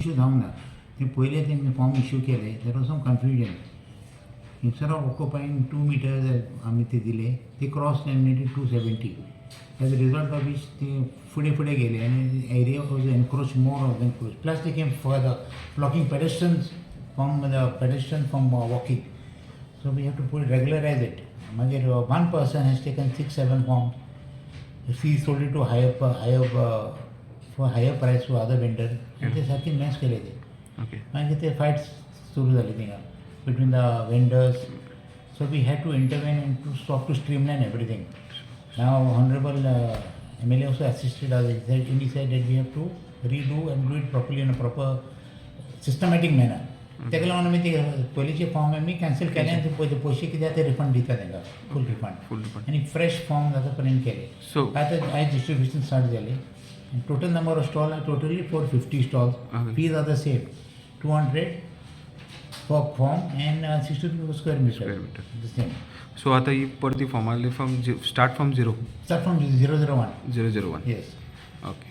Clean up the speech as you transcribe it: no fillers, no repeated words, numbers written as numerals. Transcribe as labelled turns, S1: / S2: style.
S1: Issue जावंक ना ते पयले तेंगे फॉर्म इश्यू केले there was some confusion instead of occupying 2 meters आमी ते दिले ते क्रॉस टेंडेड 270 as a result of which ते फुडें गेले आनी area was encroach more of encroach plus ते came further blocking pedestrian from walking. So we have to regularize it. One person has taken 6-7 forms. If he sold it to higher price to other vendor, ते सारखी match केले ते. मागीर ते fights सुरू झाली थिंगा between the vendors. So we had to intervene and to streamline everything. Now Honorable MLA also assisted us. He said that we have to redo and do it properly in a proper systematic manner. तेका लागून आमी ते पयलींचे form आमी cancel केले आनी ते पयशे कितें आसा ते रिफंड दिता तांकां फूल रिफंड आनी फ्रेश फॉर्म जाता पर्यंत केले. सो आतां आयज डिस्ट्रिब्युशन स्टार्ट जाली total number of stall are totally 450 stalls. Fees are the same 200 for form and 60 per square meter. The same.
S2: So आता ही परती फॉर्म आले from start from 0.
S1: Start from 001.
S2: 001.
S1: Yes.
S2: Okay.